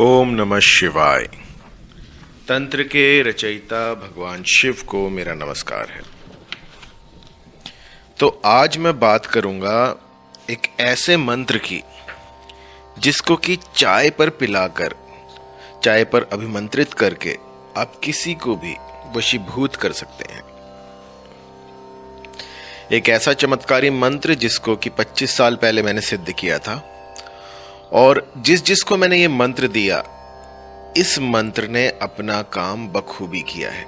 ओम नमः शिवाय। तंत्र के रचयिता भगवान शिव को मेरा नमस्कार है। तो आज मैं बात करूंगा एक ऐसे मंत्र की जिसको कि चाय पर पिलाकर, चाय पर अभिमंत्रित करके आप किसी को भी वशीभूत कर सकते हैं। एक ऐसा चमत्कारी मंत्र जिसको कि 25 साल पहले मैंने सिद्ध किया था, और जिसको मैंने ये मंत्र दिया, इस मंत्र ने अपना काम बखूबी किया है।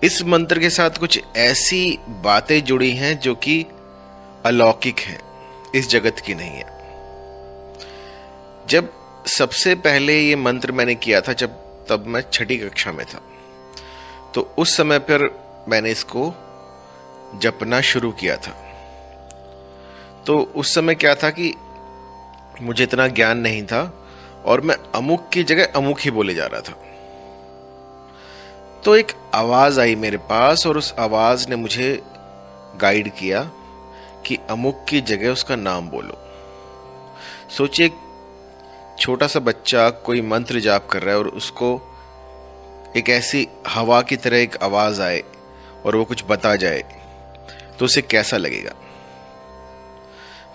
इस मंत्र के साथ कुछ ऐसी बातें जुड़ी हैं जो कि अलौकिक हैं, इस जगत की नहीं है। जब सबसे पहले ये मंत्र मैंने किया था, तब मैं 6ठी कक्षा में था, तो उस समय पर मैंने इसको जपना शुरू किया था। तो उस समय क्या था कि मुझे इतना ज्ञान नहीं था और मैं अमुक की जगह अमुक ही बोले जा रहा था। तो एक आवाज आई मेरे पास और उस आवाज ने मुझे गाइड किया कि अमुक की जगह उसका नाम बोलो। सोचिए, छोटा सा बच्चा कोई मंत्र जाप कर रहा है और उसको एक ऐसी हवा की तरह एक आवाज आए और वो कुछ बता जाए तो उसे कैसा लगेगा।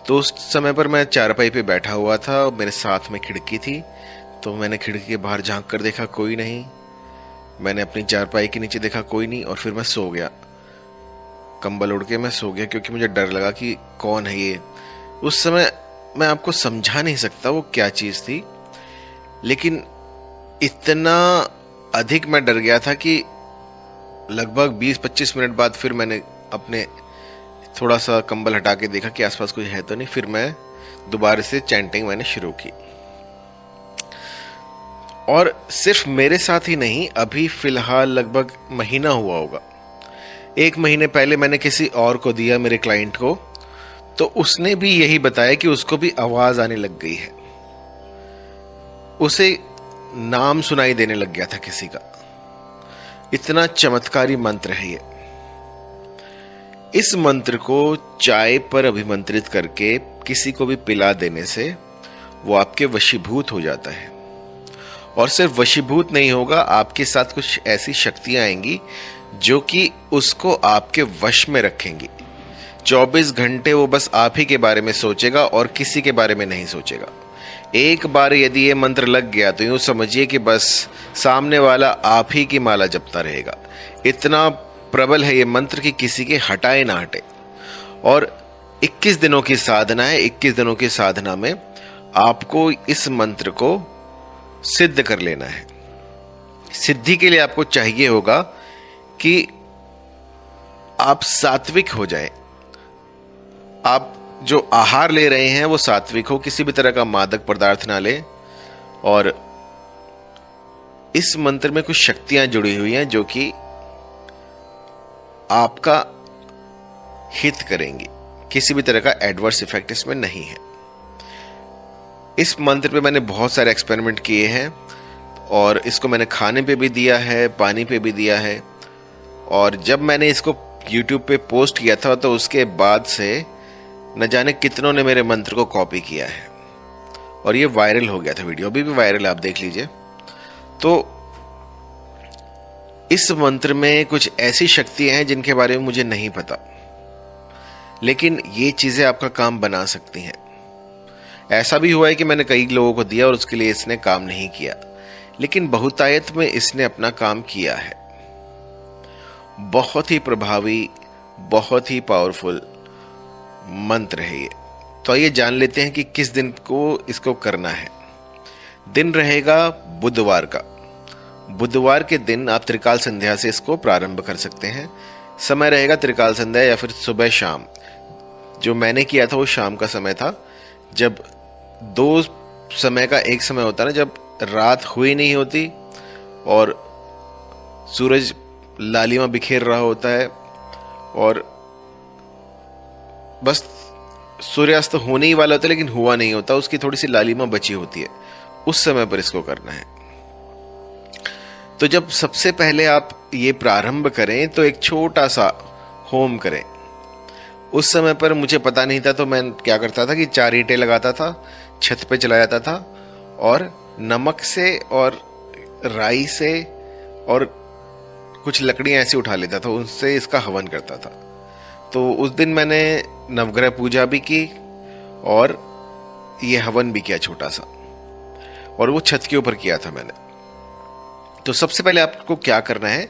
तो उस समय पर मैं चारपाई पे बैठा हुआ था, मेरे साथ में खिड़की थी, तो मैंने खिड़की के बाहर झांक कर देखा, कोई नहीं। मैंने अपनी चारपाई के नीचे देखा, कोई नहीं, और फिर मैं सो गया। कंबल उड़ के मैं सो गया क्योंकि मुझे डर लगा कि कौन है ये। उस समय मैं आपको समझा नहीं सकता वो क्या चीज थी, लेकिन इतना अधिक मैं डर गया था कि लगभग 20-25 मिनट बाद फिर मैंने अपने थोड़ा सा कंबल हटा के देखा कि आसपास कोई है तो नहीं। फिर मैं दोबारा से चैंटिंग मैंने शुरू की, और सिर्फ मेरे साथ ही नहीं, अभी फिलहाल लगभग महीना हुआ होगा, 1 महीने पहले मैंने किसी और को दिया, मेरे क्लाइंट को, तो उसने भी यही बताया कि उसको भी आवाज आने लग गई है, उसे नाम सुनाई देने लग गया था किसी का। इतना चमत्कारी मंत्र है ये। इस मंत्र को चाय पर अभिमंत्रित करके किसी को भी पिला देने से वो आपके वशीभूत हो जाता है। और सिर्फ वशीभूत नहीं होगा, आपके साथ कुछ ऐसी शक्तियां आएंगी जो कि उसको आपके वश में रखेंगी। 24 घंटे वो बस आप ही के बारे में सोचेगा और किसी के बारे में नहीं सोचेगा। एक बार यदि ये मंत्र लग गया तो यूं समझिए कि बस सामने वाला आप ही की माला जपता रहेगा। इतना प्रबल है ये मंत्र कि किसी के हटाए ना हटे। और 21 दिनों की साधना है। 21 दिनों की साधना में आपको इस मंत्र को सिद्ध कर लेना है। सिद्धि के लिए आपको चाहिए होगा कि आप सात्विक हो जाएं। आप जो आहार ले रहे हैं वो सात्विक हो, किसी भी तरह का मादक पदार्थ ना लें। और इस मंत्र में कुछ शक्तियां जुड़ी हुई हैं जो कि आपका हित करेंगी। किसी भी तरह का एडवर्स इफेक्ट इसमें नहीं है। इस मंत्र पे मैंने बहुत सारे एक्सपेरिमेंट किए हैं, और इसको मैंने खाने पे भी दिया है, पानी पे भी दिया है। और जब मैंने इसको YouTube पे पोस्ट किया था तो उसके बाद से न जाने कितनों ने मेरे मंत्र को कॉपी किया है, और ये वायरल हो गया था। वीडियो अभी भी वायरल, आप देख लीजिए। तो इस मंत्र में कुछ ऐसी शक्तियां हैं जिनके बारे में मुझे नहीं पता, लेकिन ये चीजें आपका काम बना सकती हैं। ऐसा भी हुआ है कि मैंने कई लोगों को दिया और उसके लिए इसने काम नहीं किया, लेकिन बहुतायत में इसने अपना काम किया है। बहुत ही प्रभावी, बहुत ही पावरफुल मंत्र है ये। तो आइए जान लेते हैं कि किस दिन को इसको करना है। दिन रहेगा बुधवार का। बुधवार के दिन आप त्रिकाल संध्या से इसको प्रारंभ कर सकते हैं। समय रहेगा त्रिकाल संध्या या फिर सुबह शाम। जो मैंने किया था वो शाम का समय था, जब 2 समय का एक समय होता है ना, जब रात हुई नहीं होती और सूरज लालिमा बिखेर रहा होता है और बस सूर्यास्त होने ही वाला होता है लेकिन हुआ नहीं होता, उसकी थोड़ी सी लालिमा बची होती है। उस समय पर इसको करना है। तो जब सबसे पहले आप ये प्रारंभ करें तो एक छोटा सा होम करें। उस समय पर मुझे पता नहीं था, तो मैं क्या करता था कि 4 ईंटें लगाता था, छत पे चला जाता था और नमक से और राई से और कुछ लकड़ियां ऐसी उठा लेता था, उनसे इसका हवन करता था। तो उस दिन मैंने नवग्रह पूजा भी की और ये हवन भी किया छोटा सा, और वो छत के ऊपर किया था मैंने। तो सबसे पहले आपको क्या करना है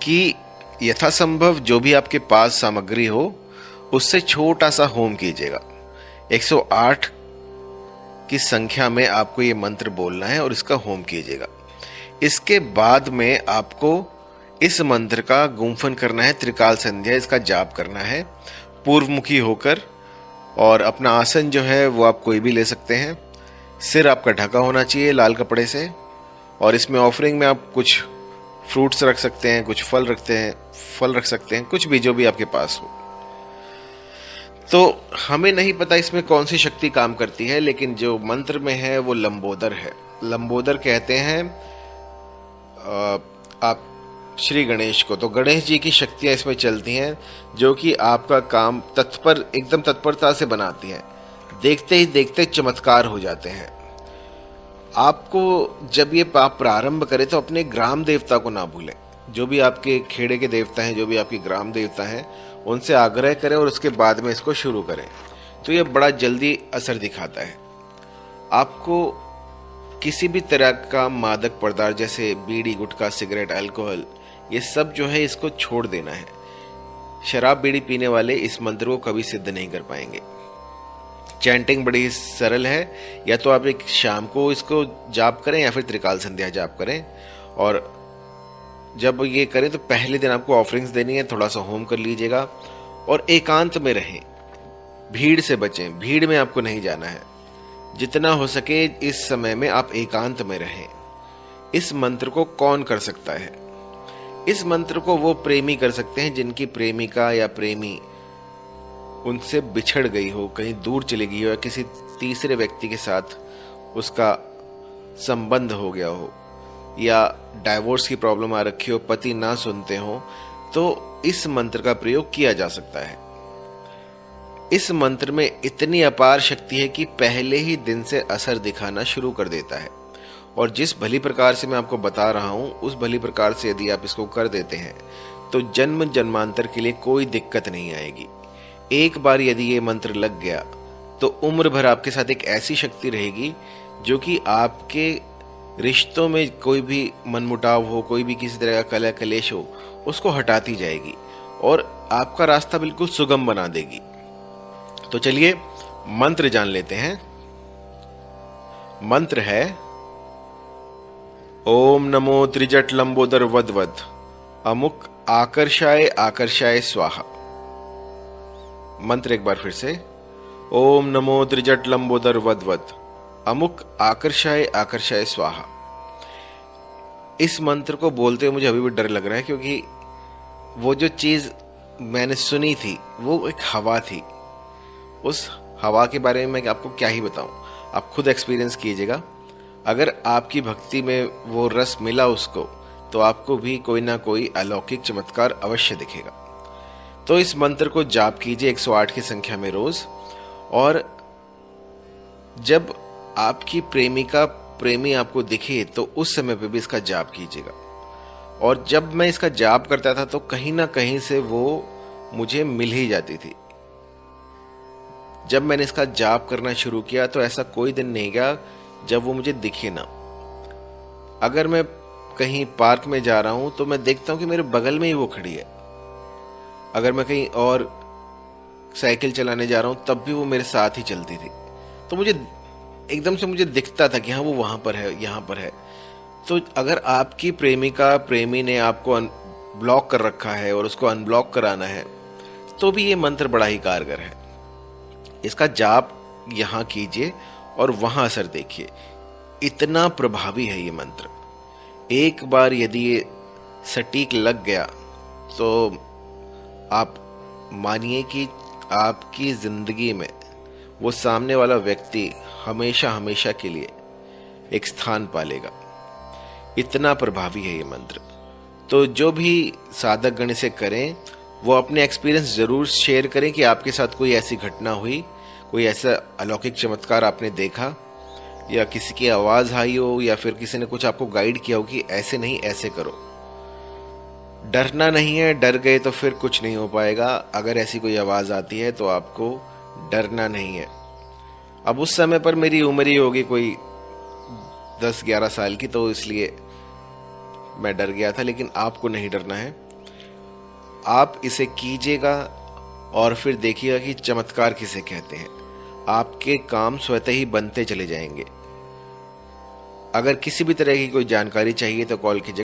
कि यथासंभव जो भी आपके पास सामग्री हो उससे छोटा सा होम कीजिएगा। 108 की संख्या में आपको ये मंत्र बोलना है और इसका होम कीजिएगा। इसके बाद में आपको इस मंत्र का गुम्फन करना है, त्रिकाल संध्या इसका जाप करना है पूर्वमुखी होकर, और अपना आसन जो है वो आप कोई भी ले सकते हैं। सिर आपका ढका होना चाहिए लाल कपड़े से, और इसमें ऑफरिंग में आप कुछ फ्रूट्स रख सकते हैं, कुछ फल रख सकते हैं, कुछ भी जो भी आपके पास हो। तो हमें नहीं पता इसमें कौन सी शक्ति काम करती है, लेकिन जो मंत्र में है वो लंबोदर है। लंबोदर कहते हैं आप श्री गणेश को। तो गणेश जी की शक्तियां इसमें चलती हैं जो कि आपका काम एकदम तत्परता से बनाती हैं। देखते ही देखते चमत्कार हो जाते हैं। आपको जब ये आप प्रारंभ करें तो अपने ग्राम देवता को ना भूलें। जो भी आपके खेड़े के देवता हैं, जो भी आपके ग्राम देवता हैं, उनसे आग्रह करें और उसके बाद में इसको शुरू करें। तो ये बड़ा जल्दी असर दिखाता है। आपको किसी भी तरह का मादक पदार्थ जैसे बीड़ी, गुटखा, सिगरेट, अल्कोहल, ये सब जो है इसको छोड़ देना है। शराब बीड़ी पीने वाले इस मंत्र को कभी सिद्ध नहीं कर पाएंगे। चैंटिंग बड़ी सरल है, या तो आप एक शाम को इसको जाप करें या फिर त्रिकाल संध्या जाप करें। और जब ये करें तो पहले दिन आपको ऑफरिंग्स देनी है, थोड़ा सा होम कर लीजिएगा और एकांत में रहें, भीड़ से बचें। भीड़ में आपको नहीं जाना है। जितना हो सके इस समय में आप एकांत में रहें। इस मंत्र को कौन कर सकता है? इस मंत्र को वो प्रेमी कर सकते हैं जिनकी प्रेमिका या प्रेमी उनसे बिछड़ गई हो, कहीं दूर चली गई हो, या किसी तीसरे व्यक्ति के साथ उसका संबंध हो गया हो, या डाइवोर्स की प्रॉब्लम आ रखी हो, पति ना सुनते हो, तो इस मंत्र का प्रयोग किया जा सकता है। इस मंत्र में इतनी अपार शक्ति है कि पहले ही दिन से असर दिखाना शुरू कर देता है। और जिस भली प्रकार से मैं आपको बता रहा हूं, उस भली प्रकार से यदि आप इसको कर देते हैं तो जन्म जन्मांतर के लिए कोई दिक्कत नहीं आएगी। एक बार यदि ये मंत्र लग गया तो उम्र भर आपके साथ एक ऐसी शक्ति रहेगी जो कि आपके रिश्तों में कोई भी मनमुटाव हो, कोई भी किसी तरह का कलह कलेश हो, उसको हटाती जाएगी और आपका रास्ता बिल्कुल सुगम बना देगी। तो चलिए मंत्र जान लेते हैं। मंत्र है ओम नमो त्रिजट लंबोदर वदवद अमुक आकर्षाय आकर्षाय स्वाहा। मंत्र एक बार फिर से, ओम नमो त्रिजट लंबोदर वदवद अमुक आकर्षाय आकर्षाय स्वाहा। इस मंत्र को बोलते हुए मुझे अभी भी डर लग रहा है, क्योंकि वो जो चीज मैंने सुनी थी वो एक हवा थी। उस हवा के बारे में मैं आपको क्या ही बताऊं, आप खुद एक्सपीरियंस कीजिएगा। अगर आपकी भक्ति में वो रस मिला उसको, तो आपको भी कोई ना कोई अलौकिक चमत्कार अवश्य दिखेगा। तो इस मंत्र को जाप कीजिए 108 की संख्या में रोज। और जब आपकी प्रेमिका प्रेमी आपको दिखे तो उस समय पे भी इसका जाप कीजिएगा। और जब मैं इसका जाप करता था तो कहीं ना कहीं से वो मुझे मिल ही जाती थी। जब मैंने इसका जाप करना शुरू किया तो ऐसा कोई दिन नहीं गया जब वो मुझे दिखे ना। अगर मैं कहीं पार्क में जा रहा हूं तो मैं देखता हूं कि मेरे बगल में ही वो खड़ी है। अगर मैं कहीं और साइकिल चलाने जा रहा हूं तब भी वो मेरे साथ ही चलती थी। तो मुझे एकदम से मुझे दिखता था कि हाँ वो वहां पर है, यहां पर है। तो अगर आपकी प्रेमिका प्रेमी ने आपको ब्लॉक कर रखा है और उसको अनब्लॉक कराना है तो भी ये मंत्र बड़ा ही कारगर है। इसका जाप यहां कीजिए और वहां असर देखिए। इतना प्रभावी है ये मंत्र। एक बार यदि ये सटीक लग गया तो आप मानिए कि आपकी जिंदगी में वो सामने वाला व्यक्ति हमेशा हमेशा के लिए एक स्थान पालेगा। इतना प्रभावी है ये मंत्र। तो जो भी साधक गण इसे करें वो अपने एक्सपीरियंस जरूर शेयर करें कि आपके साथ कोई ऐसी घटना हुई, कोई ऐसा अलौकिक चमत्कार आपने देखा, या किसी की आवाज आई हो या फिर किसी ने कुछ आपको गाइड किया हो कि ऐसे नहीं ऐसे करो। डरना नहीं है, डर गए तो फिर कुछ नहीं हो पाएगा। अगर ऐसी कोई आवाज आती है तो आपको डरना नहीं है। अब उस समय पर मेरी उम्र ही होगी कोई 10-11 साल की, तो इसलिए मैं डर गया था, लेकिन आपको नहीं डरना है। आप इसे कीजिएगा और फिर देखिएगा कि चमत्कार किसे कहते हैं। आपके काम स्वतः ही बनते चले जाएंगे। अगर किसी भी तरह की कोई जानकारी चाहिए तो कॉल कीजिए।